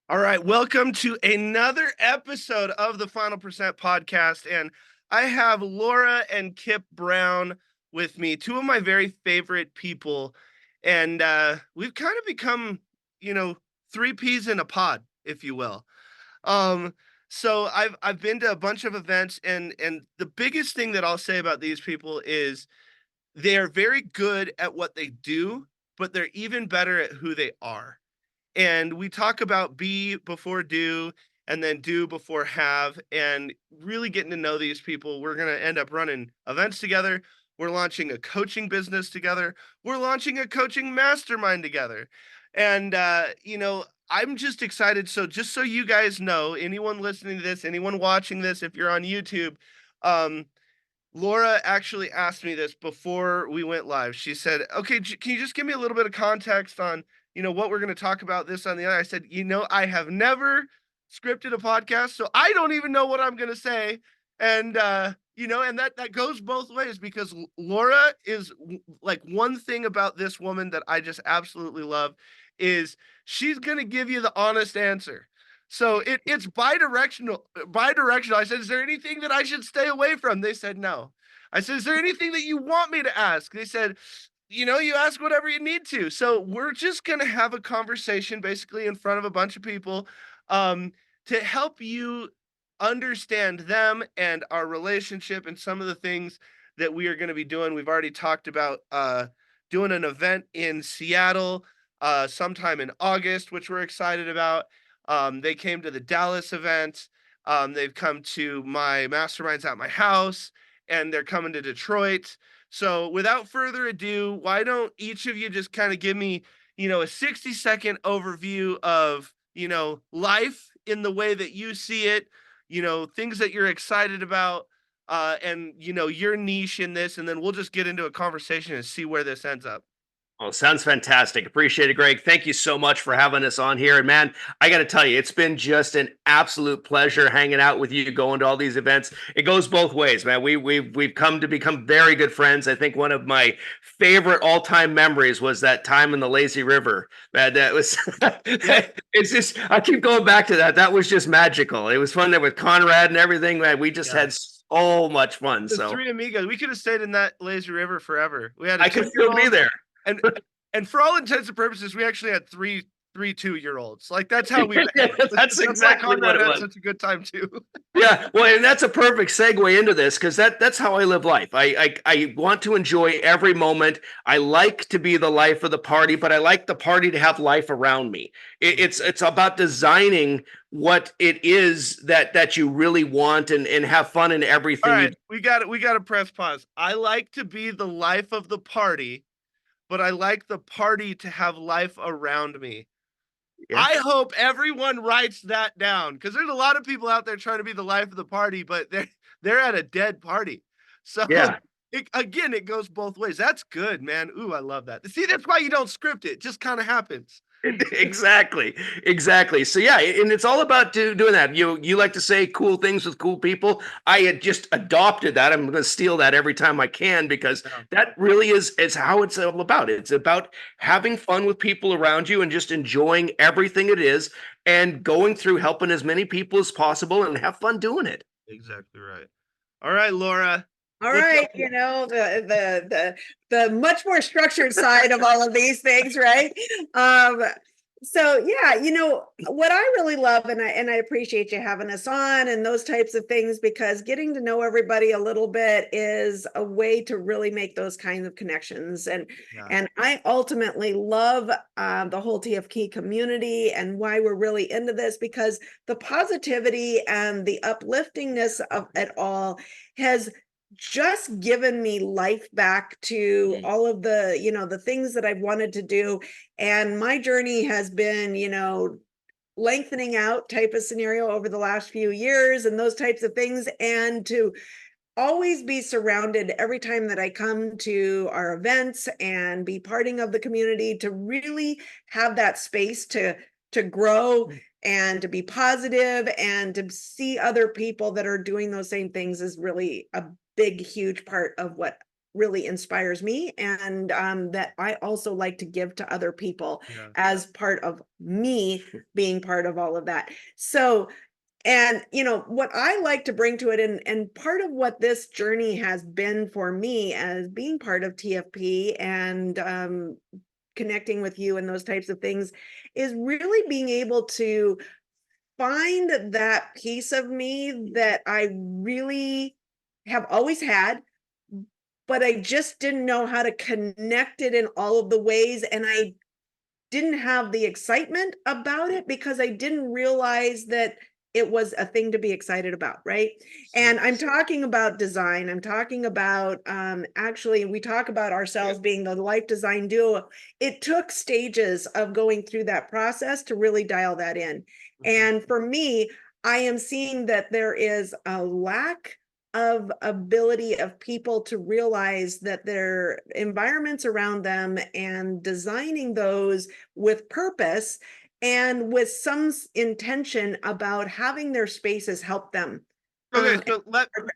All right, welcome to another episode of the Final Percent podcast. And I have Lora and Kip Brown with me, two of my very favorite people. And we've kind of become, three peas in a pod, if you will. Um, so I've been to a bunch of events, and the biggest thing that I'll say about these people is they are very good at what they do, but they're even better at who they are. And we talk about be before do and then do before have, and really getting to know these people. We're going to end up running events together. We're launching a coaching business together. We're launching a coaching mastermind together. And, I'm just excited. So, just so you guys know, anyone listening to this, anyone watching this, if you're on YouTube, um, Laura actually asked me this before we went live. She said, "Okay, can you just give me a little bit of context on, what we're going to talk about this on the other?" I said, I have never scripted a podcast, so I don't even know what I'm going to say. And and that goes both ways because Laura is like one thing about this woman that I just absolutely love is she's going to give you the honest answer. So it's bi-directional. Bi-directional. I said, "Is there anything that I should stay away from?" They said, "No." I said, "Is there anything that you want me to ask?" They said, "You ask whatever you need to." So we're just gonna have a conversation basically in front of a bunch of people, um, to help you understand them and our relationship and some of the things that we are going to be doing. We've already talked about doing an event in Seattle sometime in August, which we're excited about. They came to the Dallas event. They've come to my masterminds at my house, and they're coming to Detroit. So without further ado, why don't each of you just kind of give me, a 60-second overview of, life in the way that you see it, things that you're excited about, and, your niche in this, and then we'll just get into a conversation and see where this ends up. Oh, sounds fantastic. Appreciate it, Greg. Thank you so much for having us on here. And man, I got to tell you, it's been just an absolute pleasure hanging out with you, going to all these events. It goes both ways, man. We've come to become very good friends. I think one of my favorite all-time memories was that time in the lazy river. Man, that was it's just I keep going back to that. That was just magical. It was fun there with Conrad and everything, man. We just Yeah. had so much fun. The So three amigos, we could have stayed in that lazy river forever. We had a I could still be 2-year-old, there. and and for all intents and purposes, we actually had three 2-year-olds. Like that's how we Yeah, behaved. that's That's why exactly what Conrad it had was. such a good time too. Yeah, well, and that's a perfect segue into this because that's how I live life. I want to enjoy every moment. I like to be the life of the party, but I like the party to have life around me. It's about designing what it is that you really want and have fun in All everything you right, do. we got to press pause. I like to be the life of the party, but I like the party to have life around me. Yeah, I hope everyone writes that down because there's a lot of people out there trying to be the life of the party, but they're at a dead party. So yeah. it goes both ways. That's good, man. Ooh, I love that. See, that's why you don't script it. It just kind of happens. Exactly, exactly. So yeah, and it's all about doing that. You like to say cool things with cool people. I had just adopted that. I'm going to steal that every time I can because Yeah, that really is how it's all about. It's about having fun with people around you and just enjoying everything it is and going through helping as many people as possible and have fun doing it. exactly right. All right, Laura. All What's right, up? the much more structured side of all of these things, right? Um, so yeah, what I really love, and I appreciate you having us on and those types of things because getting to know everybody a little bit is a way to really make those kinds of connections. And Yeah. and I ultimately love the whole TFK community and why we're really into this because the positivity and the upliftingness of it all has just given me life back to all of the things that I've wanted to do. And my journey has been, lengthening out type of scenario over the last few years and those types of things. And to always be surrounded every time that I come to our events and be parting of the community to really have that space to grow and to be positive and to see other people that are doing those same things is really a big huge part of really inspires me, and that I also like to give to other people as part of me being part of all of that. So, and what I like to bring to it, and part of what this journey has been for me as being part of TFP and connecting with you and those types of things, is really being able to find that piece of me that I really have always had, but I just didn't know how to connect it in all of the ways. And I didn't have the excitement about it because I didn't realize that it was a thing to be excited about, right? And I'm talking about design. I'm talking about actually, we talk about ourselves being the life design duo. It took stages of going through that process to really dial that in. And for me, I am seeing that there is a lack of ability of people to realize that their environments around them and designing those with purpose and with some intention about having their spaces help them. Okay, so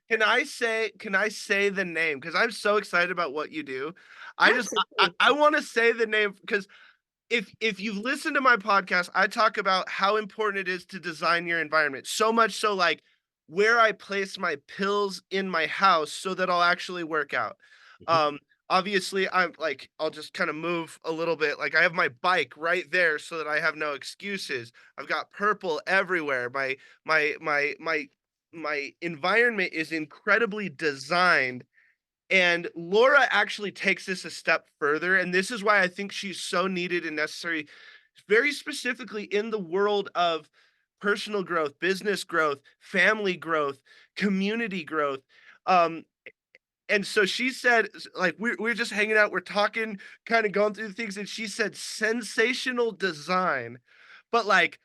can I say the name? Because I'm so excited about what you do. I want to say the name because if you've listened to my podcast, I talk about how important it is to design your environment. So much so, like where I place my pills in my house so that I'll actually work out. Um, Obviously, I'll just kind of move a little bit. Like I have my bike right there so that I have no excuses. I've got purple everywhere. My environment is incredibly designed, and Lora actually takes this a step further, and this is why I think she's so needed and necessary, very specifically in the world of personal growth, business growth, family growth, community growth. Um, and so she said, like, we're just hanging out, we're talking, kind of going through things, and she said sensational design, but like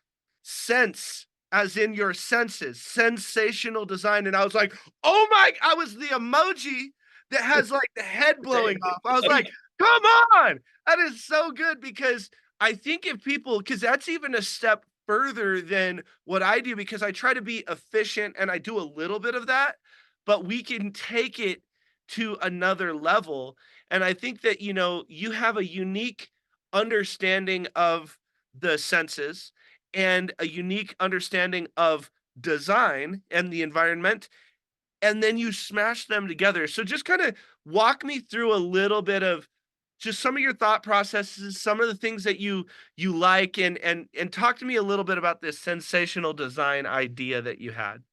sense as in your senses, sensational design. And I was like, oh my, I was the emoji that has like the head blowing off. I was like, come on, that is so good, because I think if people, because that's even a step further than what I do, because I try to be efficient and I do a little bit of that, but we can take it to another level. And I think that, you have a unique understanding of the senses and a unique understanding of design and the environment, and then you smash them together. So just kind of walk me through a little bit of just some of your thought processes, some of the things that you like, and talk to me a little bit about this sensational design idea that you had.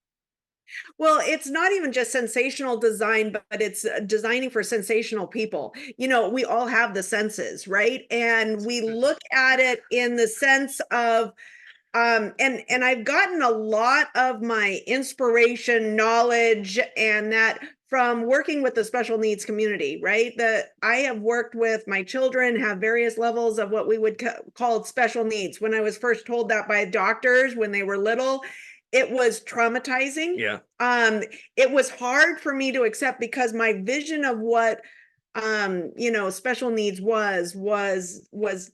Well, it's not even just sensational design, but it's designing for sensational people. We all have the senses, right? And we look at it in the sense of and I've gotten a lot of my inspiration, knowledge, and that from working with the special needs community, right? That I have worked with, my children have various levels of what we would call special needs. When I was first told that by doctors when they were little, it was traumatizing. Yeah. It was hard for me to accept because my vision of what special needs was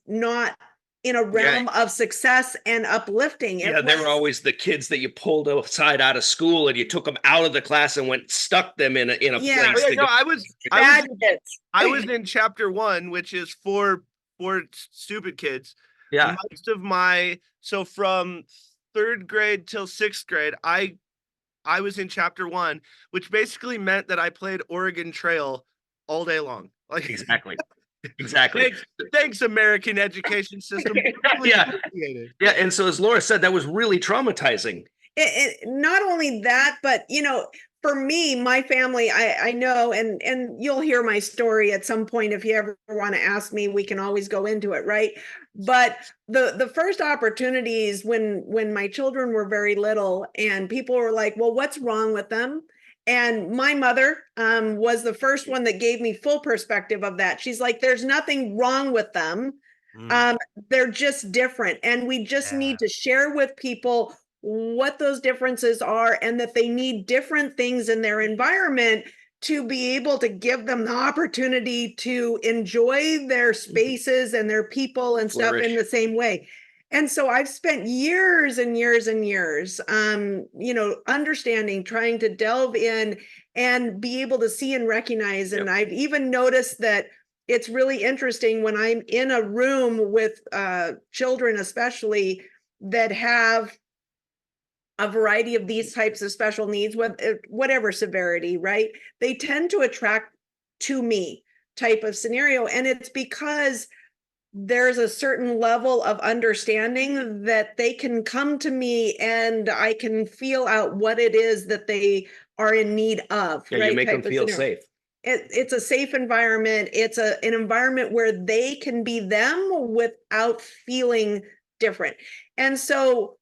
not in a realm of success and uplifting. Yeah, they were always the kids that you pulled aside out of school and you took them out of the class and stuck them in a Yeah. place. Oh, yeah, no, I was in chapter 1, which is for stupid kids. Yeah. Most of so from 3rd grade till 6th grade, I was in chapter 1, which basically meant that I played Oregon Trail all day long. Like Exactly. Exactly. Thanks, American education system. Really Yeah. appreciated. Yeah. And so, as Laura said, that was really traumatizing. Not only that, but for me, my family, I know, and you'll hear my story at some point. If you ever want to ask me, we can always go into it, right? But the first opportunities when my children were very little and people were like, well, what's wrong with them? And my mother was the first one that gave me full perspective of that. She's like, there's nothing wrong with them. They're just different. And we just need to share with people what those differences are and that they need different things in their environment to be able to give them the opportunity to enjoy their spaces and their people and stuff in the same way. And so I've spent years and years and years, understanding, trying to delve in and be able to see and recognize. And I've even noticed that it's really interesting when I'm in a room with children, especially that have a variety of these types of special needs, whatever severity, right? They tend to attract to me type of scenario. And it's because there's a certain level of understanding that they can come to me and I can feel out what it is that they are in need of. Yeah, right? You make them feel safe. It's a safe environment. It's an environment where they can be them without feeling different. And so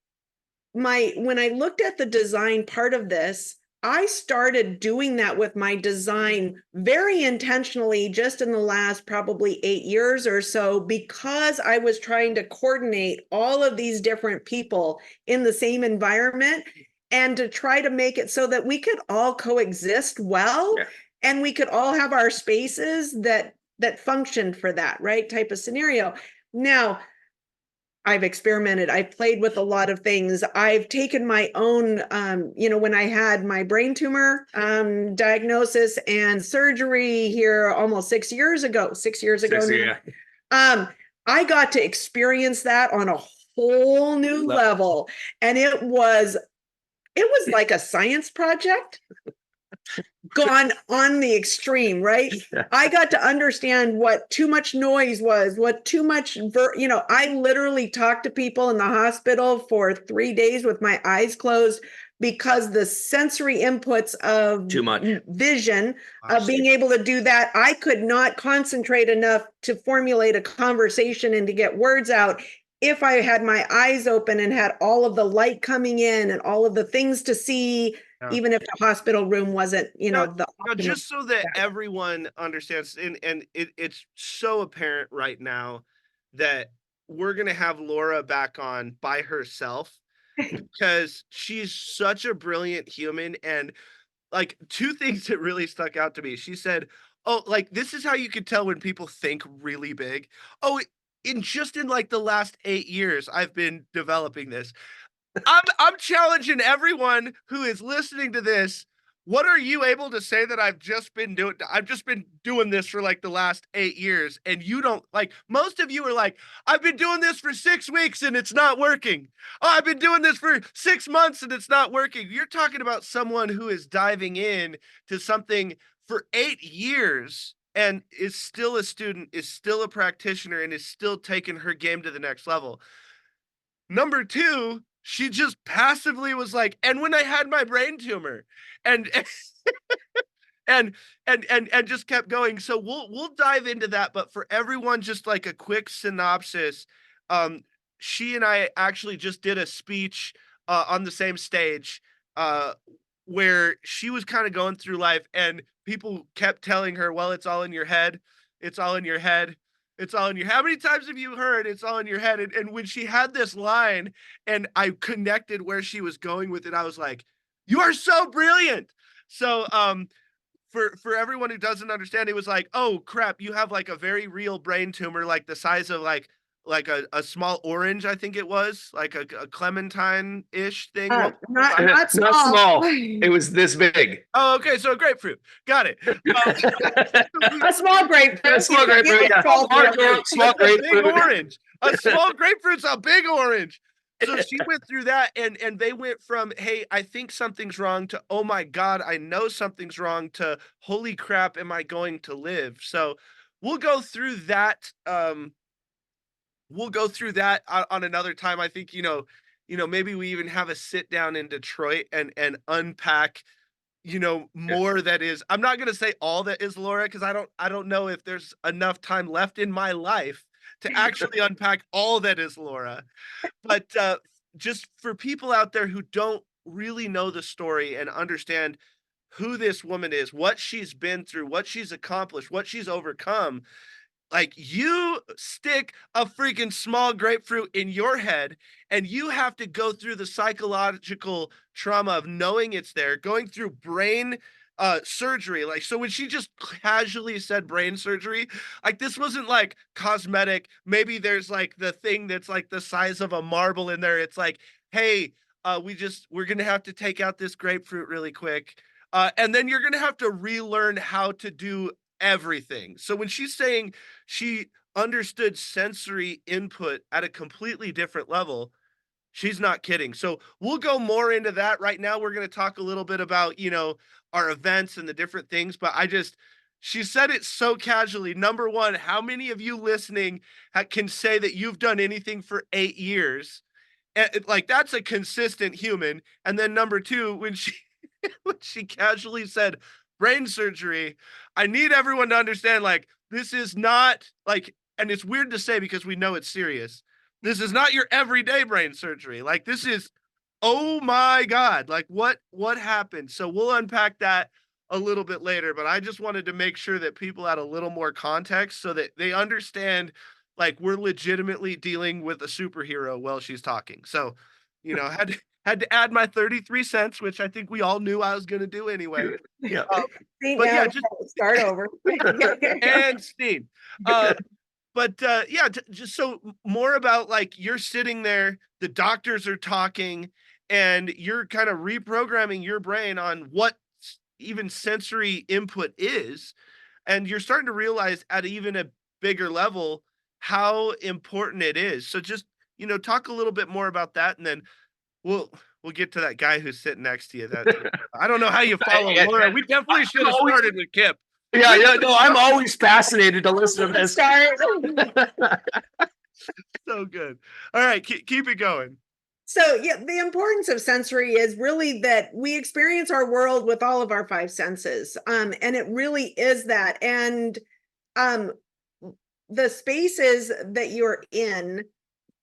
when I looked at the design part of this, I started doing that with my design very intentionally just in the last probably 8 years or so, because I was trying to coordinate all of these different people in the same environment and to try to make it so that we could all coexist well, and we could all have our spaces that functioned for that right type of scenario. Now, I've experimented. I've played with a lot of things. I've taken my own, when I had my brain tumor diagnosis and surgery here almost 6 years ago, 6 years ago now, I got to experience that on a whole new level. And it was like a science project gone on the extreme, right? I got to understand what too much noise was, what too much, I literally talked to people in the hospital for 3 days with my eyes closed because the sensory inputs of too much vision, of being able to do that, I could not concentrate enough to formulate a conversation and to get words out if I had my eyes open and had all of the light coming in and all of the things to see. Even if the hospital room wasn't, now, just so that everyone understands, and it's so apparent right now that we're going to have Lora back on by herself because she's such a brilliant human. And like, two things that really stuck out to me. She said, "Oh, like, this is how you could tell when people think really big. Oh, in like the last 8 years, I've been developing this." I'm challenging everyone who is listening to this. What are you able to say that I've just been doing? I've just been doing this for like the last 8 years, and you don't, like, most of you are like, I've been doing this for 6 weeks and it's not working. Oh, I've been doing this for 6 months and it's not working. You're talking about someone who is diving in to something for 8 years and is still a student, is still a practitioner, and is still taking her game to the next level. Number two, she just passively was like, and when I had my brain tumor, and and just kept going. So we'll dive into that, but for everyone, just like a quick synopsis. Um, she and I actually just did a speech on the same stage where she was kind of going through life, and people kept telling her, "Well, it's all in your head. It's all in your head. It's all in your." How many times have you heard "it's all in your head"? And when she had this line, and I connected where she was going with it, I was like, "You are so brilliant." So for everyone who doesn't understand, it was like, oh crap, you have like a very real brain tumor, like the size of like a small orange, I think it was like a clementine-ish thing. Not small. Not small. It was this big. Oh, okay, so a grapefruit. Got it. A small grapefruit. A small grapefruit. Yeah. Small grapefruit. Big orange. A small grapefruit's a big orange. So she went through that, and they went from, hey, I think something's wrong, to, oh my God, I know something's wrong, to, holy crap, am I going to live? So we'll go through that. We'll go through that on another time. I think, maybe we even have a sit down in Detroit and unpack, more that is, I'm not going to say all that is Lora, because I don't know if there's enough time left in my life to actually unpack all that is Lora. But just for people out there who don't really know the story and understand who this woman is, what she's been through, what she's accomplished, what she's overcome, like, you stick a freaking small grapefruit in your head and you have to go through the psychological trauma of knowing it's there, going through brain surgery. Like, so when she just casually said brain surgery, like this wasn't like cosmetic. Maybe there's like the thing that's like the size of a marble in there. It's like, hey, we're gonna have to take out this grapefruit really quick. And then you're gonna have to relearn how to do everything. So when she's saying she understood sensory input at a completely different level, she's not kidding. So we'll go more into that. Right now we're going to talk a little bit about, our events and the different things, but she said it so casually. Number one, how many of you listening can say that you've done anything for 8 years? And like that's a consistent human. And then number two, when she when she casually said brain surgery, I need everyone to understand like this is not like, and it's weird to say because we know it's serious. This is not your everyday brain surgery. Like this is, oh my God, like what happened? So we'll unpack that a little bit later, but I just wanted to make sure that people had a little more context so that they understand like we're legitimately dealing with a superhero while she's talking. So, had to add my 33 cents, which I think we all knew I was going to do anyway. Yeah. But yeah, just start over. And Steve. But yeah, just so more about like you're sitting there, the doctors are talking, and you're kind of reprogramming your brain on what even sensory input is. And you're starting to realize at even a bigger level how important it is. So just, talk a little bit more about that. And then we'll get to that guy who's sitting next to you. That I don't know how you follow Lora. We definitely should have started with Kip. Yeah, no, I'm always fascinated to listen to this. So good. All right, keep it going. So yeah, the importance of sensory is really that we experience our world with all of our five senses. And it really is that. And the spaces that you're in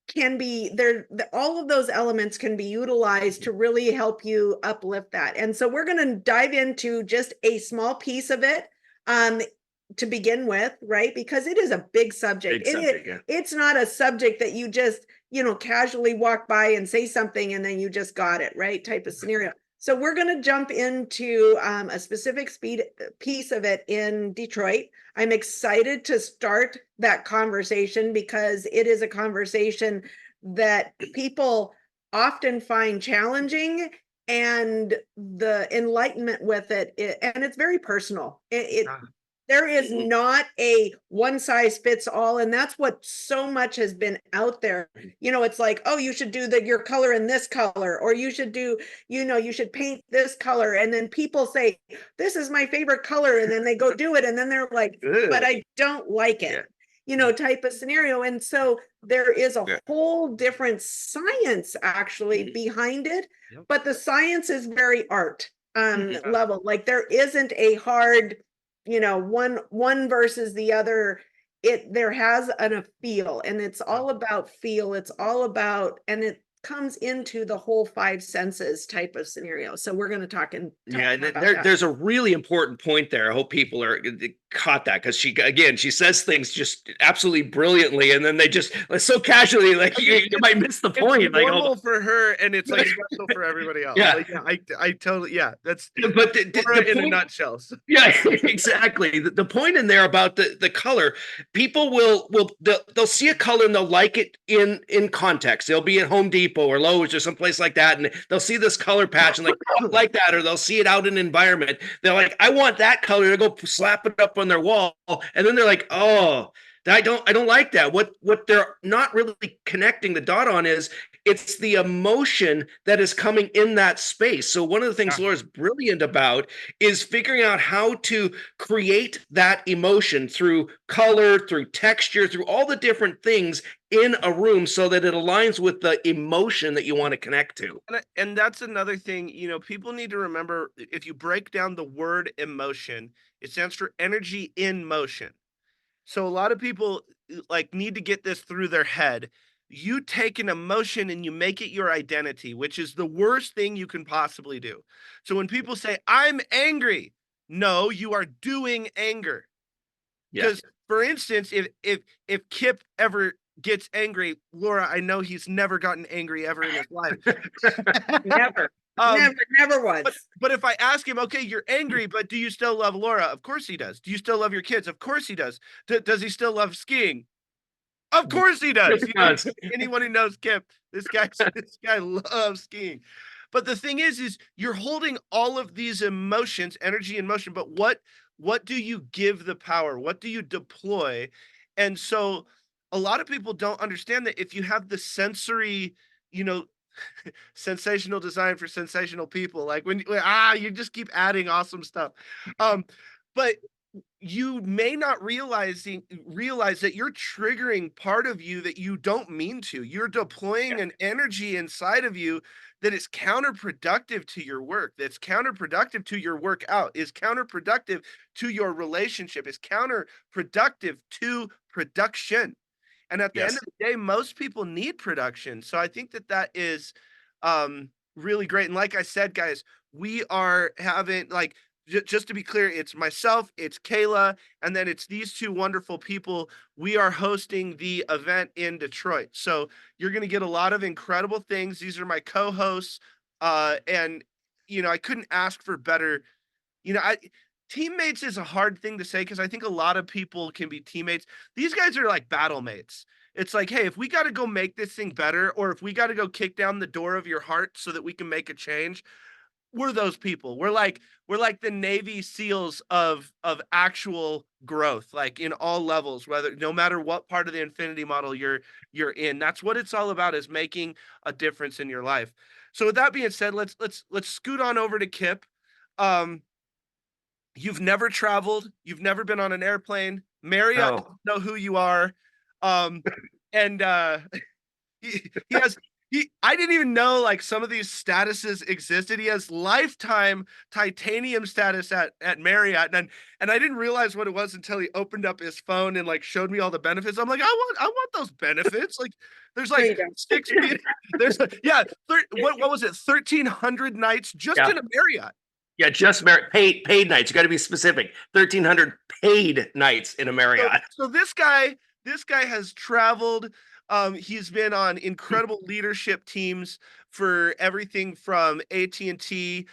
can be there, all of those elements can be utilized to really help you uplift that. And so we're going to dive into just a small piece of it to begin with, right? Because it is a big subject. It's not a subject that you just, casually walk by and say something and then you just got it, right? Type of scenario. So we're going to jump into a specific piece of it in Detroit. I'm excited to start that conversation because it is a conversation that people often find challenging, and the enlightenment with it, and it's very personal. There is not a one size fits all. And that's what so much has been out there. It's like, oh, you should do your color in this color, or you should do, you should paint this color. And then people say, this is my favorite color. And then they go do it. And then they're like, but I don't like it, type of scenario. And so there is a whole different science actually behind it, but the science is very art level. Like there isn't a hard, one versus the other. There has a feel, and it's all about feel. It's all about, and it comes into the whole five senses type of scenario. So we're going to talk there's a really important point there. I hope people caught that, because she says things just absolutely brilliantly, and then they just so casually, like you might miss the point. It's normal for her, and it's like special for everybody else. Yeah, like, I totally, that's but the in a nutshell. Yeah, exactly. The point in there about the color, people they'll see a color and they'll like it in context. They'll be at Home Depot or Lowe's or someplace like that, and they'll see this color patch and like that, or they'll see it out in an environment. They're like, I want that color. To go slap it up on their wall, and then they're like, oh, I don't like that. What they're not really connecting the dot on is it's the emotion that is coming in that space. So one of the things Laura's brilliant about is figuring out how to create that emotion through color, through texture, through all the different things in a room so that it aligns with the emotion that you want to connect to. And that's another thing, people need to remember, if you break down the word emotion, it stands for energy in motion. So a lot of people like need to get this through their head. You take an emotion and you make it your identity, which is the worst thing you can possibly do. So when people say, I'm angry, no, you are doing anger. Because for instance, if Kip ever gets angry, Lora, I know he's never gotten angry ever in his life. Never. Um, Never once. but if I ask him, okay, you're angry, but do you still love Laura? Of course he does. Do you still love your kids? Of course he does. Does he still love skiing? Of course he does. Anyone who knows Kip, this guy loves skiing. But the thing is you're holding all of these emotions, energy and motion, but what do you give the power? What do you deploy? And so a lot of people don't understand that if you have the sensory, you know, sensational design for sensational people, like you just keep adding awesome stuff. But you may not realize that you're triggering part of you that you don't mean to. You're deploying an energy inside of you that is counterproductive to your work, that's counterproductive to your workout, is counterproductive to your relationship, is counterproductive to production. And at the end Yes. of the day, most people need production. So I think that is really great. And like I said, guys, we are having like just to be clear, it's myself, it's Kayla, and then it's these two wonderful people. We are hosting the event in Detroit. So you're going to get a lot of incredible things. These are my co-hosts. And I couldn't ask for better. I teammates is a hard thing to say because I think a lot of people can be teammates. These guys are like battle mates. It's like, hey, if we got to go make this thing better, or if we got to go kick down the door of your heart so that we can make a change, we're those people. We're like the Navy SEALs of actual growth, like in all levels, whether no matter what part of the infinity model you're in. That's what it's all about, is making a difference in your life. So with that being said, let's scoot on over to Kip. Um, you've never traveled, you've never been on an airplane. Marriott doesn't know who you are. Um, and he has I didn't even know like some of these statuses existed. He has lifetime titanium status at Marriott, and I didn't realize what it was until he opened up his phone and like showed me all the benefits. I'm like, I want those benefits. Like there's There you like go. 6 there's what was it, 1,300 nights just in a Marriott. Yeah, just paid nights. You got to be specific. 1,300 paid nights in a Marriott. So this guy has traveled. He's been on incredible leadership teams for everything from AT&T.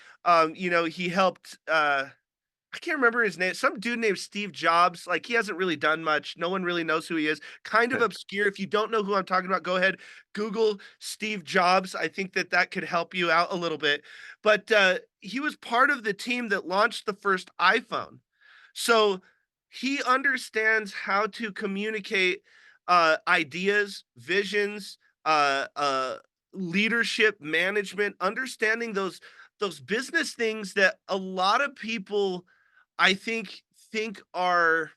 He helped. I can't remember his name. Some dude named Steve Jobs. Like he hasn't really done much. No one really knows who he is. Kind of obscure. If you don't know who I'm talking about, go ahead, Google Steve Jobs. I think that could help you out a little bit. But he was part of the team that launched the first iPhone. So he understands how to communicate ideas, visions, leadership, management, understanding those business things that a lot of people I think are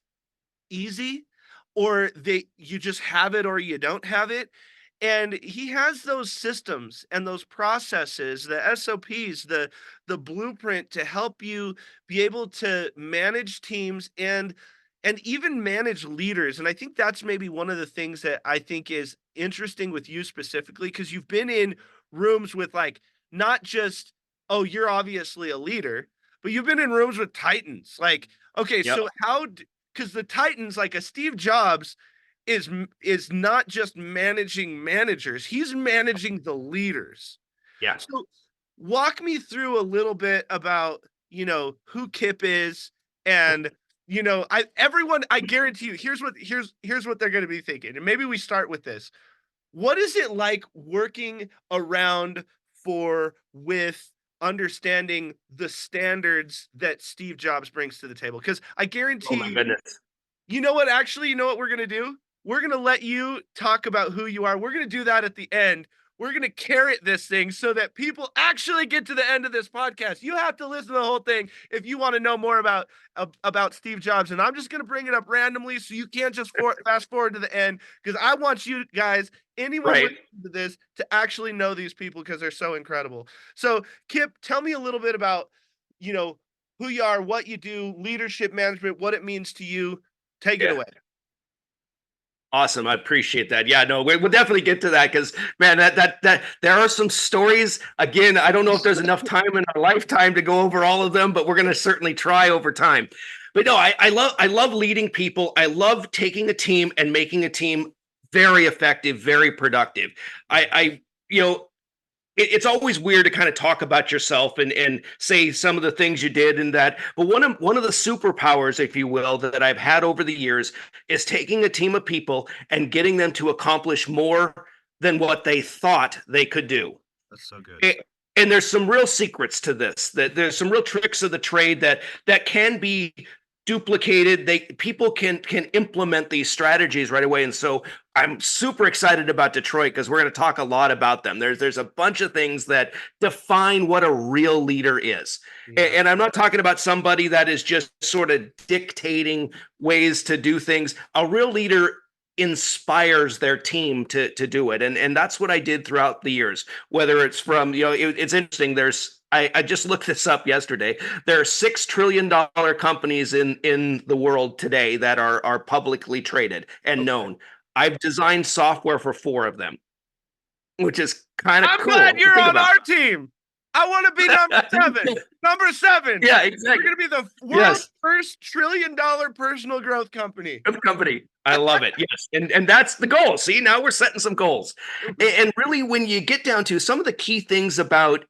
easy, or you just have it or you don't have it. And he has those systems and those processes, the SOPs, the blueprint to help you be able to manage teams and even manage leaders. And I think that's maybe one of the things that I think is interesting with you specifically, because you've been in rooms with like not just, oh, you're obviously a leader, but you've been in rooms with titans. Like, okay, Yep. so because the titans, like a Steve Jobs, is not just managing managers, he's managing the leaders. Yeah. So walk me through a little bit about, who Kip is. And I guarantee you, here's what they're going to be thinking. And maybe we start with this. What is it like working around with understanding the standards that Steve Jobs brings to the table? Because I guarantee Oh my goodness. you know what? Actually, you know what we're going to do? We're going to let you talk about who you are. We're going to do that at the end. We're going to carrot this thing so that people actually get to the end of this podcast. You have to listen to the whole thing if you want to know more about Steve Jobs. And I'm just going to bring it up randomly so you can't just fast forward to the end, because I want you guys, anyone listening to this, to actually know these people because they're so incredible. So, Kip, tell me a little bit about, who you are, what you do, leadership management, what it means to you. Take it away. Awesome. I appreciate that. Yeah, no, we'll definitely get to that because, man, that there are some stories. Again, I don't know if there's enough time in our lifetime to go over all of them, but we're going to certainly try over time. But no, I love leading people. I love taking a team and making a team very effective, very productive. it's always weird to kind of talk about yourself and say some of the things you did and that. But one of the superpowers, if you will, that I've had over the years is taking a team of people and getting them to accomplish more than what they thought they could do. That's so good. And there's some real secrets to this. That there's some real tricks of the trade that can be duplicated. People can implement these strategies right away. And so I'm super excited about Detroit because we're going to talk a lot about them. There's a bunch of things that define what a real leader is. Yeah. And I'm not talking about somebody that is just sort of dictating ways to do things. A real leader inspires their team to do it, and that's what I did throughout the years. Whether it's from it's interesting. I just looked this up yesterday. There are $6 trillion companies in the world today that are publicly traded and known. I've designed software for 4 of them, which is kind of cool. I'm glad you're on our team. I want to be number 7. Number 7. Yeah, exactly. We're going to be the world's first $1 trillion personal growth company. I love it. Yes. And that's the goal. See, now we're setting some goals. And really, when you get down to some of the key things about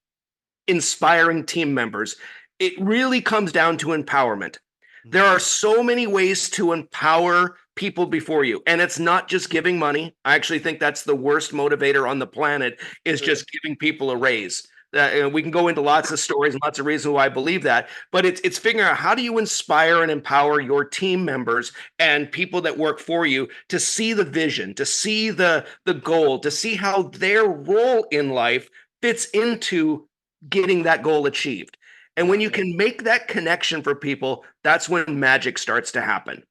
inspiring team members, it really comes down to empowerment. There are so many ways to empower people before you. And it's not just giving money. I actually think that's the worst motivator on the planet, is just giving people a raise. We can go into lots of stories and lots of reasons why I believe that, but it's figuring out how do you inspire and empower your team members and people that work for you to see the vision, to see the goal, to see how their role in life fits into getting that goal achieved. And when you can make that connection for people, that's when magic starts to happen.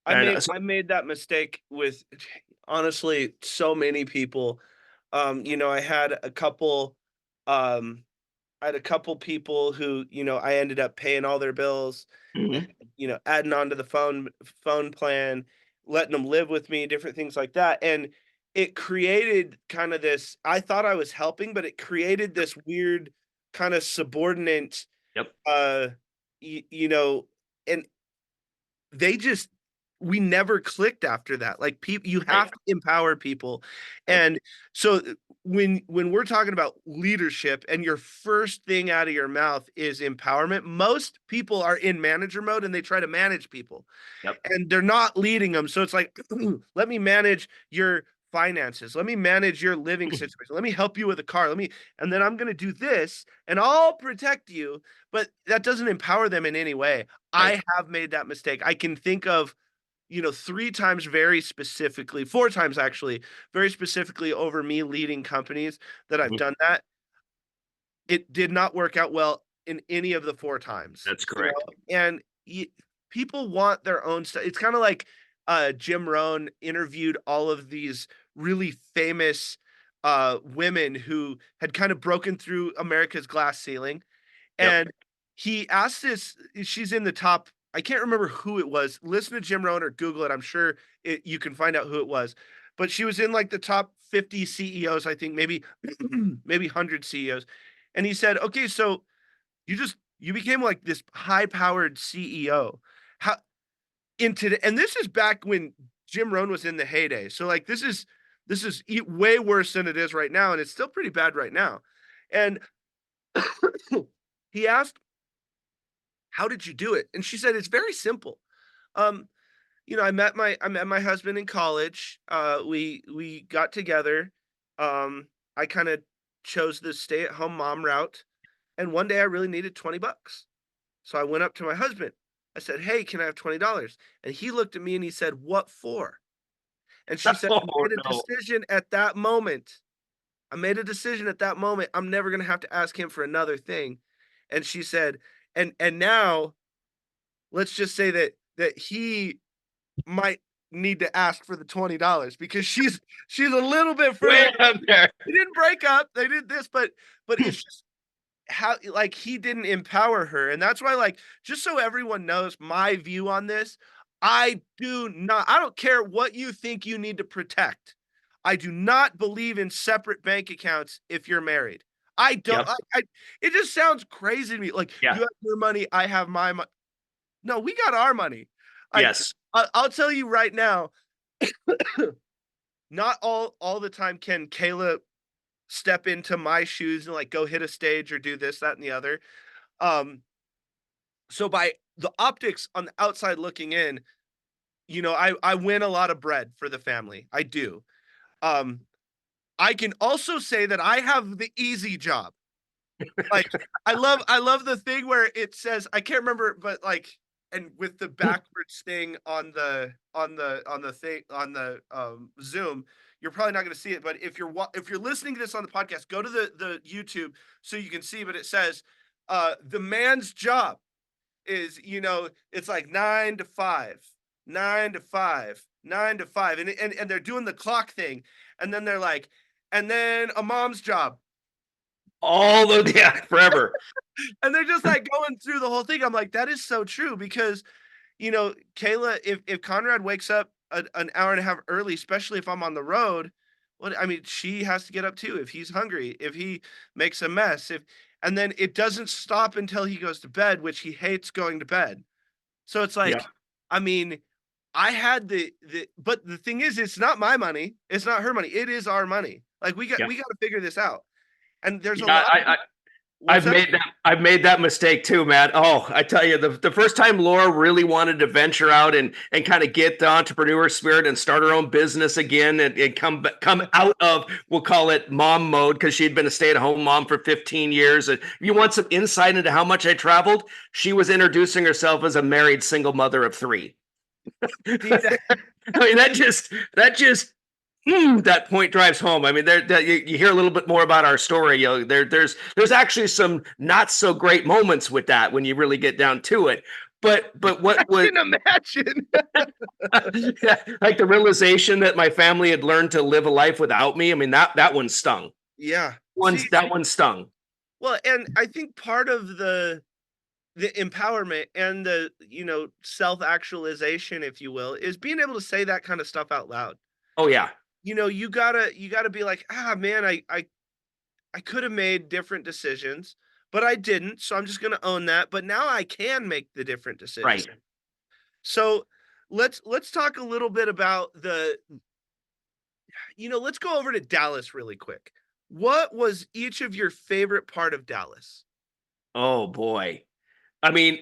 I made that mistake with, honestly, so many people. I had a couple people who, I ended up paying all their bills, adding on to the phone plan, letting them live with me, different things like that. And it created kind of this, I thought I was helping, but it created this weird kind of subordinate, Yep. And we never clicked after that. Like, people, you have to empower people. And so when we're talking about leadership and your first thing out of your mouth is empowerment, most people are in manager mode and they try to manage people. Yep. And they're not leading them. So it's like, let me manage your finances. Let me manage your living situation. Let me help you with a car. And then I'm going to do this and I'll protect you. But that doesn't empower them in any way. I have made that mistake. I can think of 3 times, very specifically, 4 times actually, very specifically, over me leading companies that I've done that. It did not work out well in any of the 4 times. That's correct. And people want their own stuff. It's kind of like Jim Rohn interviewed all of these really famous women who had kind of broken through America's glass ceiling. And he asked this, she's in the top, I can't remember who it was. Listen to Jim Rohn or Google it. I'm sure you can find out who it was. But she was in like the top 50 CEOs, I think, maybe 100 CEOs. And he said, okay, so you became like this high-powered CEO. And this is back when Jim Rohn was in the heyday. So like this is way worse than it is right now, and it's still pretty bad right now. And he asked, how did you do it? And she said, it's very simple. I met my husband in college. We got together. I kind of chose the stay-at-home mom route. And one day I really needed $20. So I went up to my husband. I said, hey, can I have $20? And he looked at me and he said, what for? And she said, I made a decision at that moment. I'm never going to have to ask him for another thing. And she said, and now let's just say that he might need to ask for the $20 because she's a little bit further. They didn't break up. They did this, but it's just how, like, he didn't empower her. And that's why, like, just so everyone knows my view on this, I don't care what you think you need to protect. I do not believe in separate bank accounts if you're married. I don't. It just sounds crazy to me. Like, you have your money, I have my money. No, we got our money. Yes. I'll tell you right now, not all the time can Kayla step into my shoes and like go hit a stage or do this, that, and the other. Um, so by the optics on the outside looking in, I win a lot of bread for the family. I do. Um, I can also say that I have the easy job. Like, I love the thing where it says, I can't remember, but like, and with the backwards thing on the thing on the Zoom, you're probably not going to see it. But if you're listening to this on the podcast, go to the YouTube so you can see. But it says, the man's job is, it's like 9 to 5, 9 to 5, 9 to 5, and they're doing the clock thing, and then they're like, and then a mom's job, All the yeah, forever. and they're just like going through the whole thing. I'm like, that is so true because Kayla, if Conrad wakes up an hour and a half early, especially if I'm on the road, well, I mean, she has to get up too. If he's hungry, if he makes a mess, and then it doesn't stop until he goes to bed, which he hates going to bed. So it's Yeah. like, I mean, I had but the thing is, it's not my money. It's not her money. It is our money. Like Yeah. we got to figure this out. And there's a Yeah, lot. What's that? I've made that mistake too, Matt. Oh, I tell you, the first time Laura really wanted to venture out and kind of get the entrepreneur spirit and start her own business again and come out of, we'll call it mom mode, because she'd been a stay-at-home mom for 15 years. And if you want some insight into how much I traveled, she was introducing herself as a married single mother of 3. I mean, that just that point drives home. I mean, you hear a little bit more about our story. There's actually some not so great moments with that when you really get down to it. But what I was can imagine. like the realization that my family had learned to live a life without me. I mean, that one stung. Yeah. See, That one stung. well, and I think part of the empowerment and the, self-actualization, if you will, is being able to say that kind of stuff out loud. Oh yeah, You gotta be like, man, I could have made different decisions, but I didn't. So I'm just gonna own that. But now I can make the different right. decisions. So let's talk a little bit about let's go over to Dallas really quick. What was each of your favorite part of Dallas? Oh boy. I mean,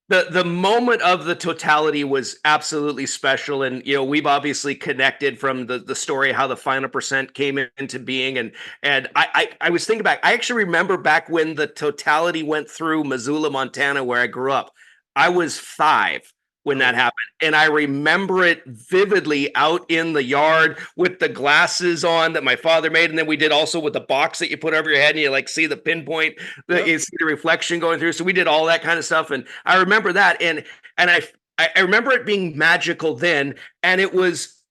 the moment of the totality was absolutely special, and we've obviously connected from the story how the final percent came into being, and I was thinking back. I actually remember back when the totality went through Missoula, Montana, where I grew up. I was 5 when that Oh, happened, and I remember it vividly out in the yard with the glasses on that my father made, and then we did also with the box that you put over your head and you like see the pinpoint, yep. you see the reflection going through. So we did all that kind of stuff, and I remember that, and I remember it being magical then, and it was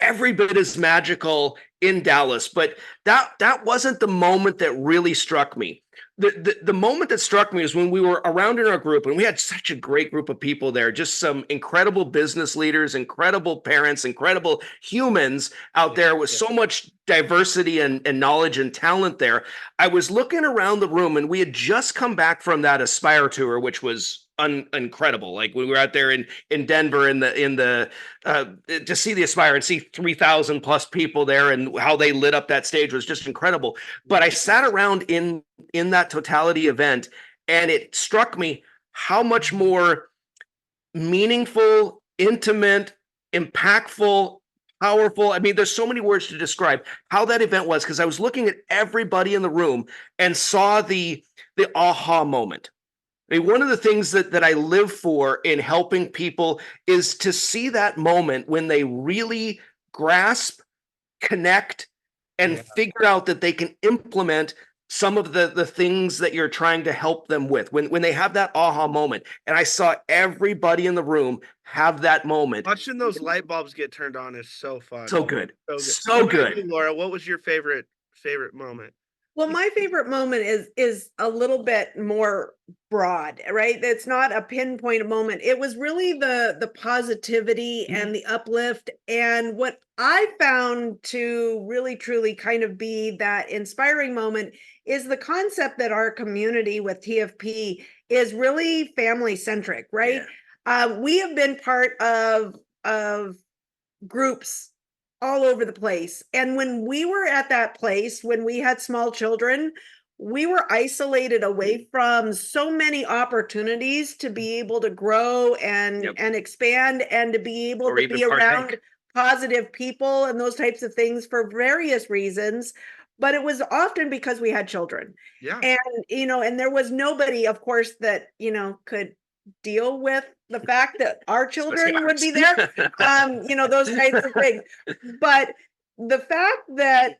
every bit as magical in Dallas. But that wasn't the moment that really struck me. The moment that struck me is when we were around in our group, and we had such a great group of people there, just some incredible business leaders, incredible parents, incredible humans out there with so much diversity and knowledge and talent there. I was looking around the room, and we had just come back from that Aspire tour, which was incredible. Like we were out there in Denver in the to see the Aspire and see 3,000 plus people there, and how they lit up that stage was just incredible. But I sat around in that totality event, and it struck me how much more meaningful, intimate, impactful, powerful. I mean, there's so many words to describe how that event was, because I was looking at everybody in the room and saw the aha moment. I mean, one of the things that I live for in helping people is to see that moment when they really grasp, connect, and Yeah. figure out that they can implement some of the things that you're trying to help them with. When they have that aha moment, and I saw everybody in the room have that moment. Watching those light bulbs get turned on is so fun. So good, So good. so What about good. you, Laura? What was your favorite moment? Well, my favorite moment is a little bit more broad, right? It's not a pinpoint moment. It was really the positivity and the uplift. And what I found to really truly kind of be that inspiring moment is the concept that our community with TFP is really family centric, right? We have been part of groups all over the place. And when we were at that place, when we had small children, we were isolated away from so many opportunities to be able to grow Yep. and expand and to be able Or to even be around partake. positive people and those types of things for various reasons. But it was often because we had children. Yeah. And, and there was nobody, of course, that, could deal with the fact that our Especially children would ours. be there, those types of things. But the fact that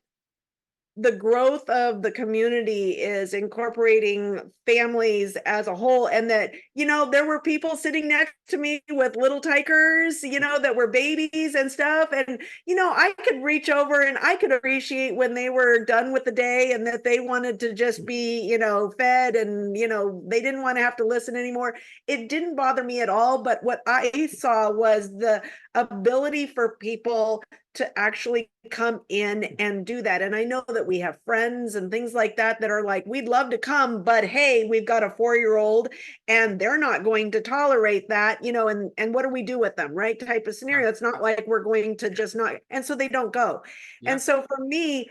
the growth of the community is incorporating families as a whole, and that there were people sitting next to me with little tykers, that were babies and stuff, and I could reach over and I could appreciate when they were done with the day and that they wanted to just be fed, and they didn't want to have to listen anymore. It didn't bother me at all, but what I saw was the ability for people to actually come in and do that. And I know that we have friends and things like that that are like, we'd love to come, but hey, we've got a 4-year-old and they're not going to tolerate that, and what do we do with them, right? Type of scenario. It's not like we're going to just not, and so they don't go. Yeah. And so for me,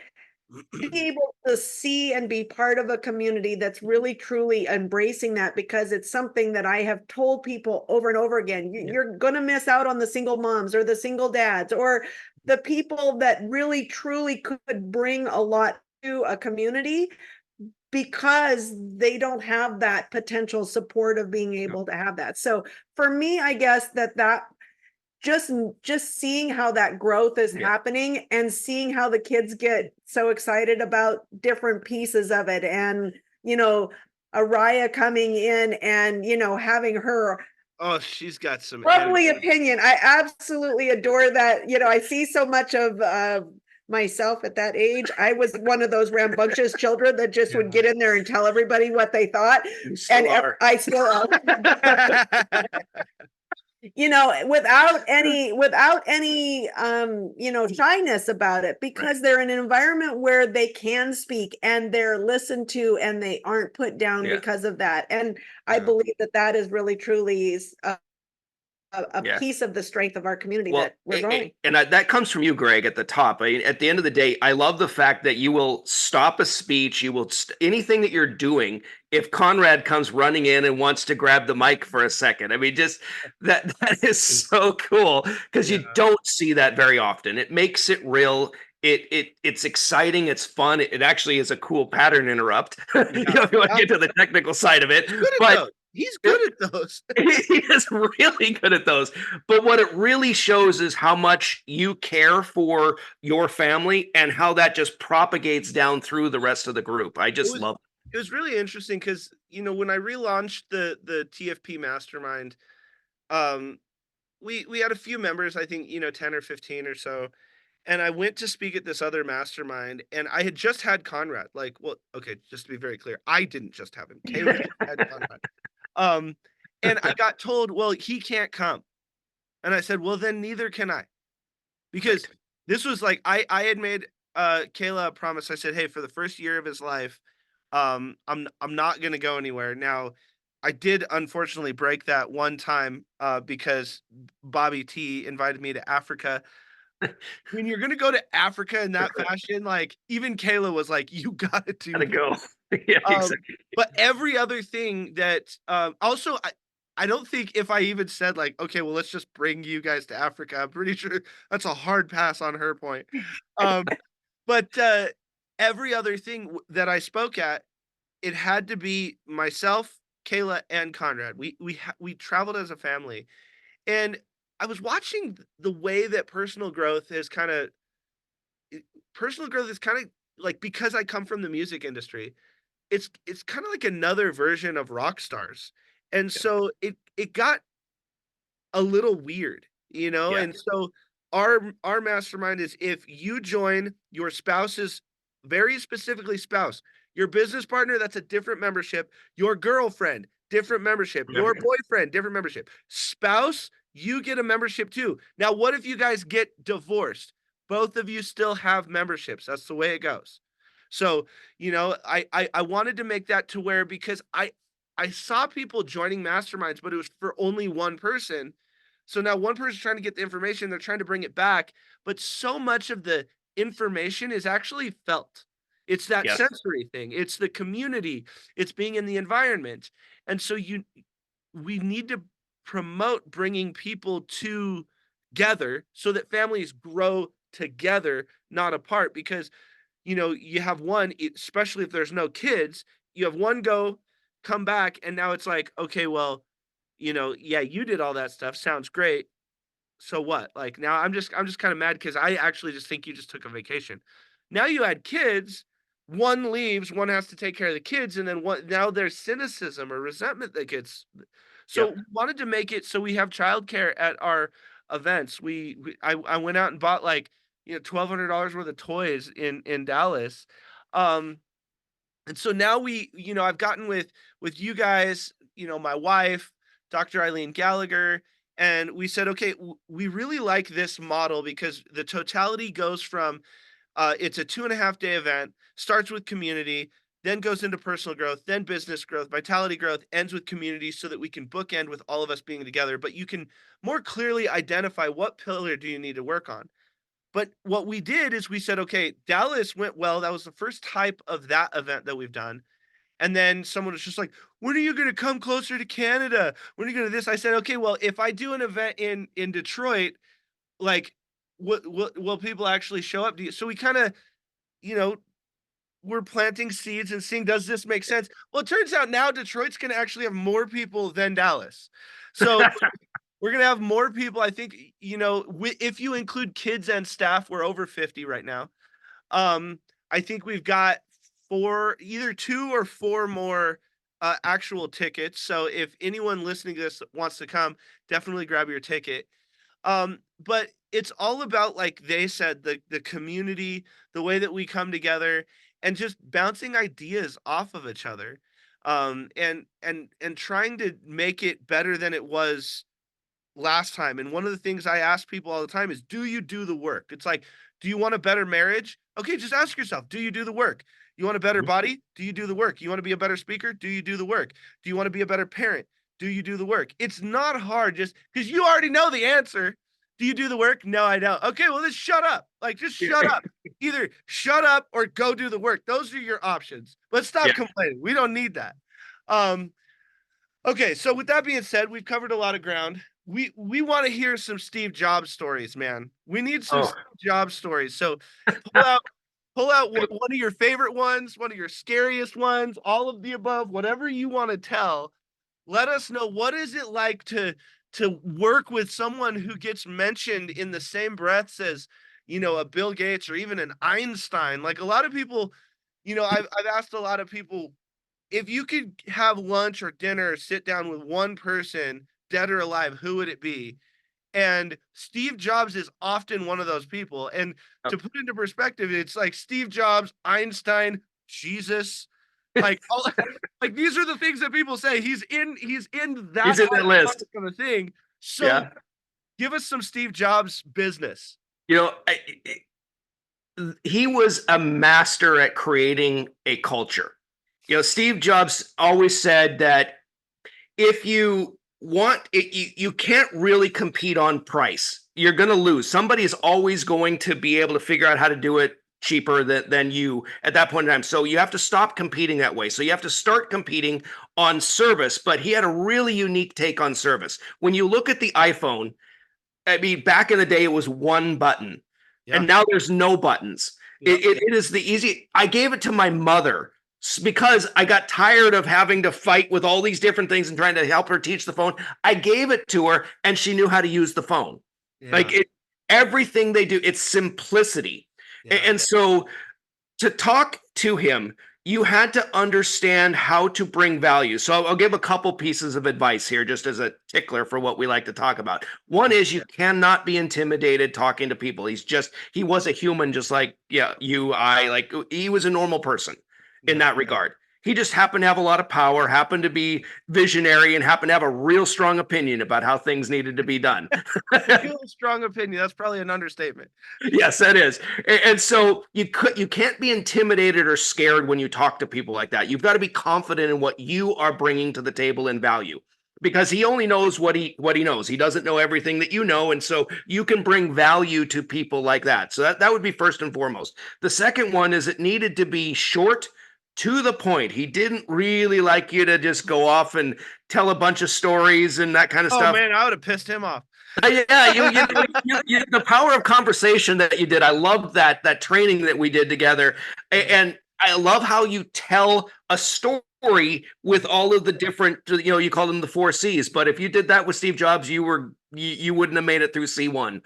being able to see and be part of a community that's really truly embracing that, because it's something that I have told people over and over again, you're going to miss out on the single moms or the single dads or the people that really truly could bring a lot to a community, because they don't have that potential support of being able to have that. So for me, I guess that just seeing how that growth is happening and seeing how the kids get so excited about different pieces of it, and Araya coming in and having her Oh, she's got some lovely energy. opinion. I absolutely adore that. I see so much of myself at that age. I was one of those rambunctious children that just would get in there and tell everybody what they thought. You still are. I still are. without any shyness about it, because they're in an environment where they can speak and they're listened to and they aren't put down because of that. And I believe that is really truly a piece of the strength of our community that we're growing. And that comes from you, Greg, at the top. I mean, at the end of the day, I love the fact that you will stop a speech, you will anything that you're doing. If Conrad comes running in and wants to grab the mic for a second, I mean, just that is so cool, because you don't see that very often. It makes it real. It's exciting. It's fun. It actually is a cool pattern interrupt. If you want to get to the technical side of it, but he's good at those. he is really good at those. But what it really shows is how much you care for your family and how that just propagates down through the rest of the group. I just love it. It was really interesting because when I relaunched the TFP Mastermind, we had a few members, I think 10 or 15 or so, and I went to speak at this other mastermind, and I had just had Conrad. Like, well, okay, just to be very clear, I didn't just have him. Kayla just had Conrad. And I got told, well, he can't come. And I said, well, then neither can I. Because this was like, I had made Kayla a promise. I said, hey, for the first year of his life, I'm not gonna go anywhere. Now, I did unfortunately break that one time because Bobby T invited me to Africa. When you're gonna go to Africa in that fashion, like even Kayla was like, you gotta do Gotta go. Yeah, exactly. but every other thing that also I don't think if I even said like, okay, well, let's just bring you guys to Africa, I'm pretty sure that's a hard pass on her point. But every other thing that I spoke at, it had to be myself, Kayla, and Conrad. We traveled as a family, and I was watching the way that personal growth is kind of like, because I come from the music industry, it's kind of like another version of rock stars. And so it got a little weird, Yeah. and so our mastermind is, if you join your spouse's, very specifically spouse, your business partner, that's a different membership, your girlfriend, different membership, your boyfriend, different membership, spouse, you get a membership too. Now, what if you guys get divorced? Both of you still have memberships. That's the way it goes. So, I wanted to make that to where, because I saw people joining masterminds, but it was for only one person. So now one person's trying to get the information, they're trying to bring it back, but so much of the information is actually felt. It's that Yes. sensory thing. It's the community. It's being in the environment. And so we need to promote bringing people together so that families grow together, not apart. Because you have one, especially if there's no kids, you have one go, come back, and now it's like, okay, well, yeah, you did all that stuff. Sounds great. So what? Like now I'm just kind of mad because I actually just think you just took a vacation. Now you had kids, one leaves, one has to take care of the kids, and then what now there's cynicism or resentment that gets so Yep. we wanted to make it so we have childcare at our events. I went out and bought like $1,200 worth of toys in Dallas. Um and so now I've gotten with you guys, my wife, Dr. Eileen Gallagher, and we said, okay, we really like this model because the totality goes from it's a 2.5 day event, starts with community, then goes into personal growth, then business growth, vitality growth, ends with community so that we can bookend with all of us being together. But you can more clearly identify what pillar do you need to work on. But what we did is we said, okay, Dallas went well. That was the first type of that event that we've done. And then someone was just like, when are you going to come closer to Canada? When are you going to this? I said, okay, well, if I do an event in Detroit, like, what will people actually show up to you? So we kind of, you know, we're planting seeds and seeing, does this make sense? Well, it turns out now Detroit's going to actually have more people than Dallas. So we're gonna have more people. I think, if you include kids and staff, we're over 50 right now. Um, I think we've got either 2 or 4 more actual tickets. So if anyone listening to this wants to come, definitely grab your ticket. But it's all about, like they said, the community, the way that we come together, and just bouncing ideas off of each other. And trying to make it better than it was last time. And one of the things I ask people all the time is, do you do the work? It's like, do you want a better marriage? Okay, just ask yourself, do you do the work? You want a better Mhm. body? Do you do the work? You want to be a better speaker? Do you do the work? Do you want to be a better parent? Do you do the work? It's not hard just because you already know the answer. Do you do the work? No, I don't. Okay, well, then shut up. Like, just shut up. Either shut up or go do the work. Those are your options. But stop Yeah. complaining. We don't need that. Um, Okay, so with that being said, we've covered a lot of ground. We want to hear some Steve Jobs stories, man. We need some Oh, Steve Jobs stories. So pull out pull out one of your favorite ones, one of your scariest ones, all of the above, whatever you want to tell. Let us know, what is it like to work with someone who gets mentioned in the same breaths as, a Bill Gates or even an Einstein. Like a lot of people, I've asked a lot of people, if you could have lunch or dinner or sit down with one person, dead or alive, who would it be? And Steve Jobs is often one of those people. And oh. to put into perspective, it's like Steve Jobs, Einstein, Jesus, like all like these are the things that people say. He's in that He's in that list. of a thing. So Yeah. give us some Steve Jobs business. You know, he was a master at creating a culture. Steve Jobs always said that if you want it, you can't really compete on price. You're going to lose. Somebody is always going to be able to figure out how to do it cheaper than you at that point in time. So you have to stop competing that way. So you have to start competing on service. But he had a really unique take on service. When you look at the iPhone, I mean, back in the day, it was one button, Yeah. and now there's no buttons. Yep. It is the easy. I gave it to my mother because I got tired of having to fight with all these different things and trying to help her teach the phone. I gave it to her, and she knew how to use the phone. Like Yeah. everything they do, it's simplicity. Yeah. And so to talk to him, you had to understand how to bring value. So I'll give a couple pieces of advice here, just as a tickler for what we like to talk about. One is you cannot be intimidated talking to people. He was a human, just like, I, like he was a normal person in that regard. He just happened to have a lot of power, happened to be visionary, and happened to have a real strong opinion about how things needed to be done. Really strong opinion. That's probably an understatement. Yes, that is. And so you can't be intimidated or scared when you talk to people like that. You've got to be confident in what you are bringing to the table in value. because he only knows what he knows. He doesn't know everything that you know, and so you can bring value to people like that. So that would be first and foremost. The second one is it needed to be short, to the point. He didn't really like you to just go off and tell a bunch of stories and that kind of Oh stuff. man, I would have pissed him off. Yeah, the power of conversation that you did. I loved that training that we did together, and I love how you tell a story with all of the different. You call them the 4 C's. But if you did that with Steve Jobs, you wouldn't have made it through C1.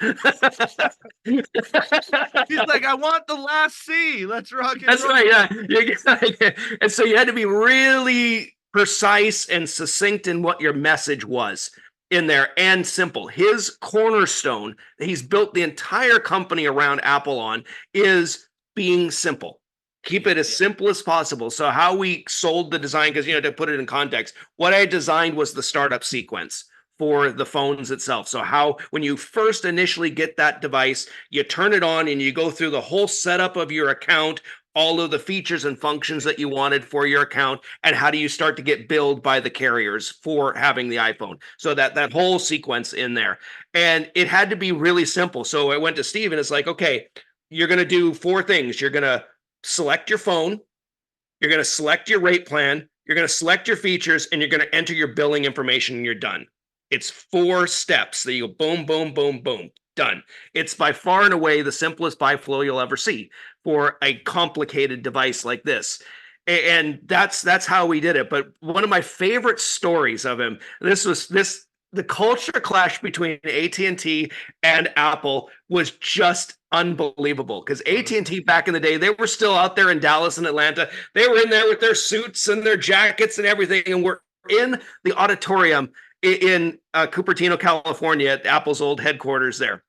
He's like, I want the last C. Let's rock and That's roll. right. Yeah. And so you had to be really precise and succinct in what your message was in there, and simple. His cornerstone that he's built the entire company around Apple on is being simple. Keep it as simple as possible. So how we sold the design, because to put it in context, what I designed was the startup sequence for the phones itself. So how, when you first initially get that device, you turn it on and you go through the whole setup of your account, all of the features and functions that you wanted for your account, and how do you start to get billed by the carriers for having the iPhone. So that whole sequence in there. And it had to be really simple. So I went to Steve and it's like, okay, you're going to do 4 things. You're going to select your phone, you're going to select your rate plan, you're going to select your features, and you're going to enter your billing information, and you're done. It's 4 steps that you go boom, boom, boom, boom, done. It's by far and away the simplest buy flow you'll ever see for a complicated device like this. And that's how we did it. But one of my favorite stories of him, the culture clash between AT&T and Apple was just unbelievable, because AT&T back in the day, they were still out there in Dallas and Atlanta. They were in there with their suits and their jackets and everything, and we're in the auditorium in Cupertino, California, at Apple's old headquarters there.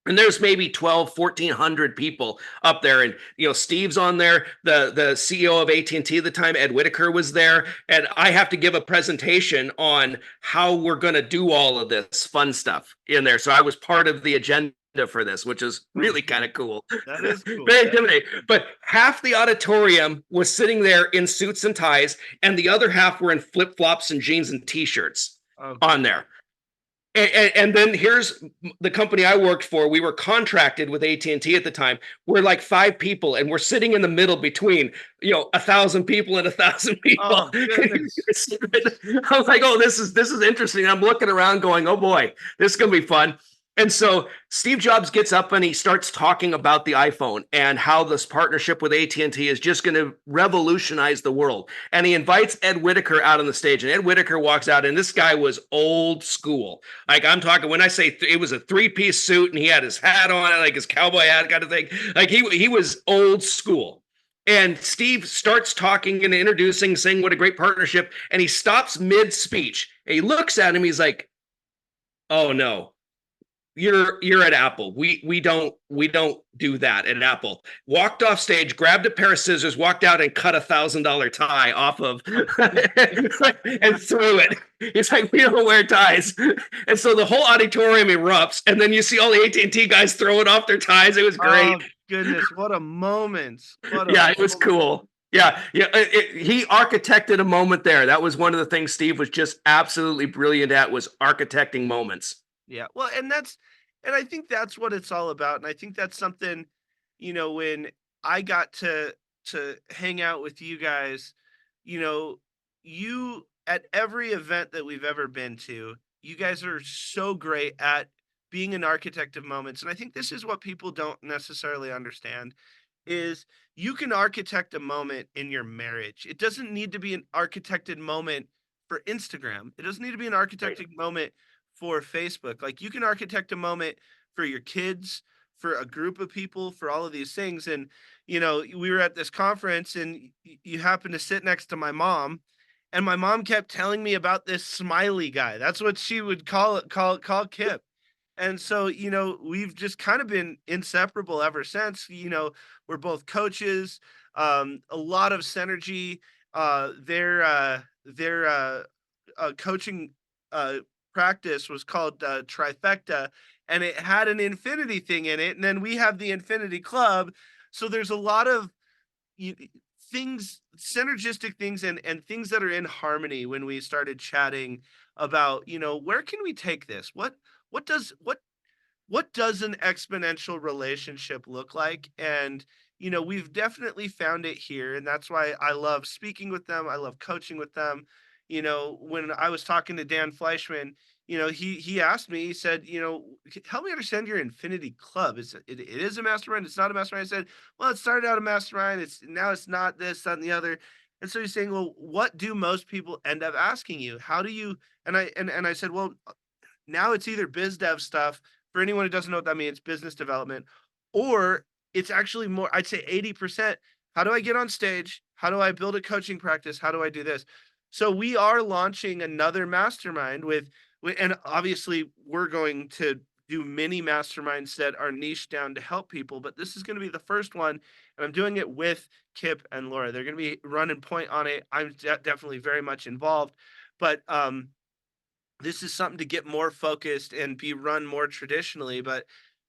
And there's maybe 1,400 people up there. And, Steve's on there, the CEO of AT&T at the time, Ed Whitaker, was there. And I have to give a presentation on how we're going to do all of this fun stuff in there. So I was part of the agenda for this, which is really kind of cool. That is cool. Very intimidating. But half the auditorium was sitting there in suits and ties, and the other half were in flip-flops and jeans and T-shirts on there. And then here's the company I worked for. We were contracted with AT&T at the time. We're like 5 people, and we're sitting in the middle between 1,000 people and 1,000 people. Oh, I was like, oh, this is interesting. I'm looking around going, oh boy, this is gonna be fun. And so Steve Jobs gets up and he starts talking about the iPhone and how this partnership with AT&T is just going to revolutionize the world. And he invites Ed Whitaker out on the stage, and Ed Whitaker walks out, and this guy was old school. Like, I'm talking, when I say it was a 3-piece suit and he had his hat on, like his cowboy hat kind of thing. Like he was old school. And Steve starts talking and introducing, saying what a great partnership. And he stops mid-speech. And he looks at him. He's like, oh no. You're at Apple. We don't do that at Apple. Walked off stage, grabbed a pair of scissors, walked out and cut $1,000 tie off of and threw it. He's like, we don't wear ties. And so the whole auditorium erupts, and then you see all the AT&T guys throwing off their ties. It was great. Oh, goodness, what a moment. It was cool. Yeah. He architected a moment there. That was one of the things Steve was just absolutely brilliant at, was architecting moments. Yeah. Well, and I think that's what it's all about. And I think that's something, when I got to hang out with you guys, you, at every event that we've ever been to, you guys are so great at being an architect of moments. And I think this is what people don't necessarily understand, is you can architect a moment in your marriage. It doesn't need to be an architected moment for Instagram. It doesn't need to be an architected moment for Facebook. Like, you can architect a moment for your kids, for a group of people, for all of these things. And, we were at this conference, and you happened to sit next to my mom, and my mom kept telling me about this smiley guy. That's what she would call Kip. And so, we've just kind of been inseparable ever since. We're both coaches, a lot of synergy. Their coaching practice was called Trifecta, and it had an infinity thing in it. And then we have the Infinity Club. So there's a lot of things, synergistic things, and things that are in harmony when we started chatting about, where can we take this? What does what does an exponential relationship look like? And, we've definitely found it here. And that's why I love speaking with them. I love coaching with them. When I was talking to Dan Fleischman, he asked me, he said, help me understand your infinity club. It is a mastermind. It's not a mastermind. I said, well, it started out a mastermind. It's not this, that, and the other. And so he's saying, well, what do most people end up asking you? How do you, and I said, well, now it's either biz dev stuff. For anyone who doesn't know what that means, business development, or it's actually more, I'd say 80%. How do I get on stage? How do I build a coaching practice? How do I do this? So we are launching another mastermind and obviously we're going to do many masterminds that are niche down to help people, but this is going to be the first one. And I'm doing it with Kip and Laura. They're going to be running point on it. I'm definitely very much involved, but this is something to get more focused and be run more traditionally, but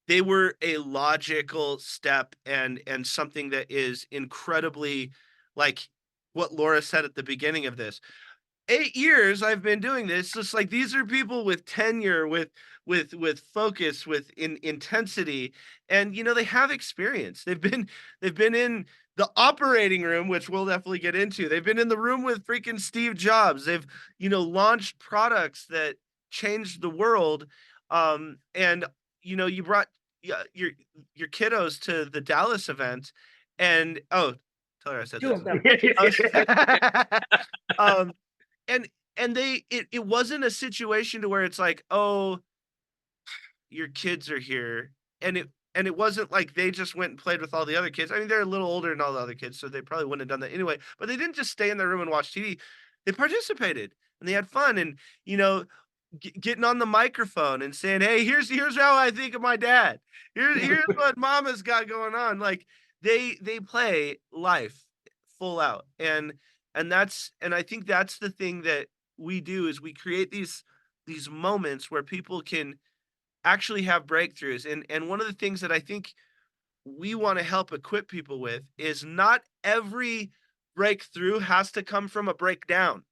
they were a logical step and something that is incredibly, like what Laura said at the beginning of this. 8 years I've been doing this. Just like these are people with tenure, with focus, with intensity, and they have experience. They've been in the operating room, which we'll definitely get into. They've been in the room with freaking Steve Jobs. They've launched products that changed the world. And you brought, yeah, your kiddos to the Dallas event, and tell her I said Two this. of them. um, and it wasn't a situation to where it's like, oh, your kids are here, and it wasn't like they just went and played with all the other kids. I mean, they're a little older than all the other kids, so they probably wouldn't have done that anyway. But they didn't just stay in their room and watch TV. They participated and they had fun, and getting on the microphone and saying, "Hey, here's how I think of my dad. Here's what Mama's got going on." Like they play life full out, and I think that's the thing that we do is we create these moments where people can actually have breakthroughs. And one of the things that I think we want to help equip people with is not every breakthrough has to come from a breakdown.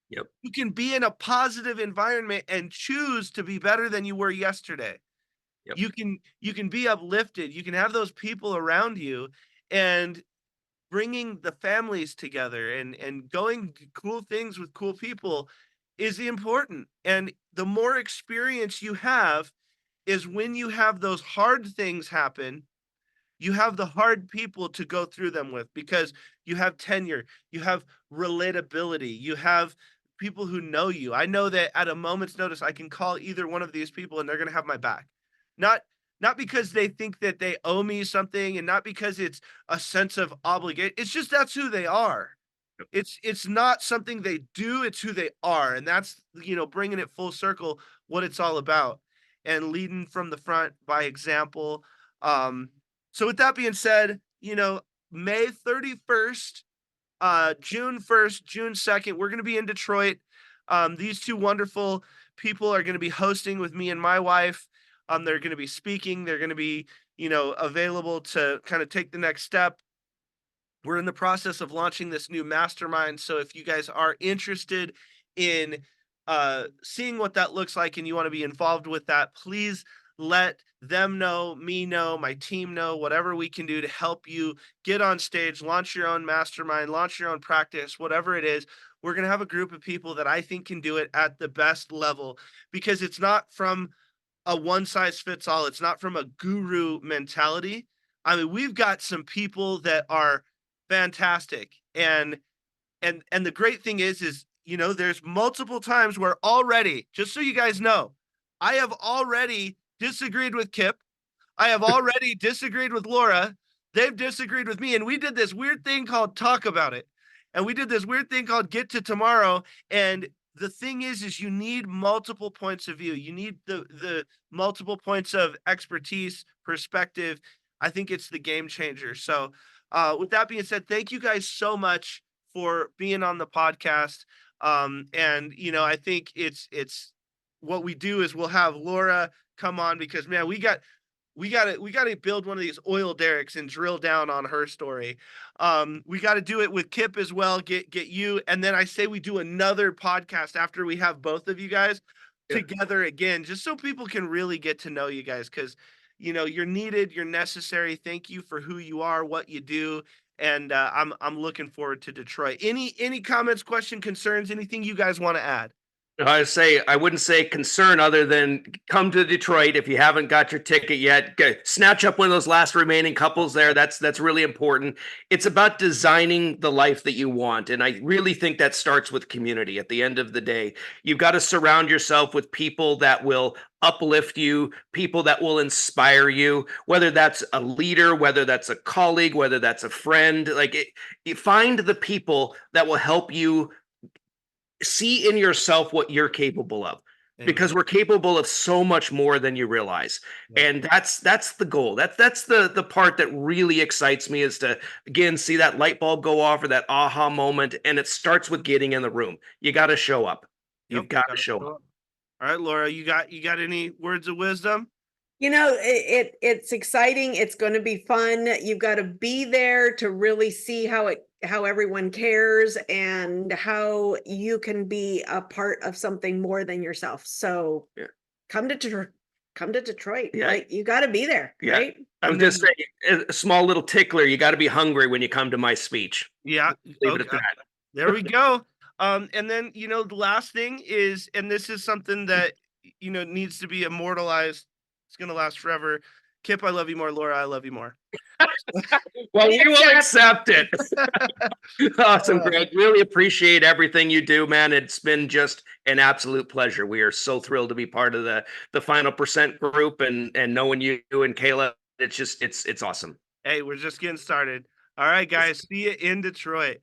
Yep. You can be in a positive environment and choose to be better than you were yesterday. Yep. You can be uplifted. You can have those people around you, and bringing the families together and going cool things with cool people is important. And the more experience you have is when you have those hard things happen, you have the hard people to go through them with because you have tenure, you have relatability, you have people who know you. I know that at a moment's notice, I can call either one of these people and they're going to have my back. Not not because they think that they owe me something, and not because it's a sense of obligation. It's just that's who they are. It's not something they do, it's who they are, and that's, bringing it full circle, what it's all about, and leading from the front by example. Um, so with that being said, May 31st, June 1st, June 2nd, we're gonna be in Detroit. These two wonderful people are gonna be hosting with me and my wife. They're gonna be speaking, they're gonna be, available to kind of take the next step. We're in the process of launching this new mastermind. So if you guys are interested in seeing what that looks like and you want to be involved with that, please let them know, me know, my team know, whatever we can do to help you get on stage, launch your own mastermind, launch your own practice, whatever it is. We're going to have a group of people that I think can do it at the best level, because it's not from a one size fits all. It's not from a guru mentality. I mean, we've got some people that are fantastic. And the great thing is, there's multiple times where already, just so you guys know, I have already disagreed with Kip. I have already disagreed with Laura. They've disagreed with me. And we did this weird thing called talk about it. And we did this weird thing called get to tomorrow. And the thing is you need multiple points of view. You need the multiple points of expertise, perspective. I think it's the game changer. So with that being said, thank you guys so much for being on the podcast. And I think it's what we do is we'll have Laura come on, because man, we gotta build one of these oil derricks and drill down on her story. We got to do it with Kip as well. Get you, and then I say we do another podcast after we have both of you guys together again, just so people can really get to know you guys, because you're needed, you're necessary. Thank you for who you are, what you do, and I'm looking forward to Detroit. Any comments, question, concerns, anything you guys want to add? I wouldn't say concern other than come to Detroit if you haven't got your ticket yet. Snatch up one of those last remaining couples there. That's really important. It's about designing the life that you want, and I really think that starts with community. At the end of the day, you've got to surround yourself with people that will uplift you, people that will inspire you, whether that's a leader, whether that's a colleague, whether that's a friend. You find the people that will help you see in yourself what you're capable of, because we're capable of so much more than you realize. And that's the goal. That's the part that really excites me, is to again see that light bulb go off, or that aha moment. And it starts with getting in the room. You got to show up. You've got to show up. All right, Lora, you got any words of wisdom? It's exciting. It's going to be fun. You've got to be there to really see how everyone cares and how you can be a part of something more than yourself. So come to Detroit. Yeah. Right? You got to be there. Yeah. Right? I'm just saying, a small little tickler. You got to be hungry when you come to my speech. Yeah. Leave it at that. There we go. And then, the last thing is, and this is something that, needs to be immortalized. It's going to last forever. Kip, I love you more. Lora, I love you more. Well, we will accept it. Awesome, Greg. Really appreciate everything you do, man. It's been just an absolute pleasure. We are so thrilled to be part of the Final Percent group, and knowing you and Kayla. It's awesome. Hey, we're just getting started. All right, guys. See you in Detroit.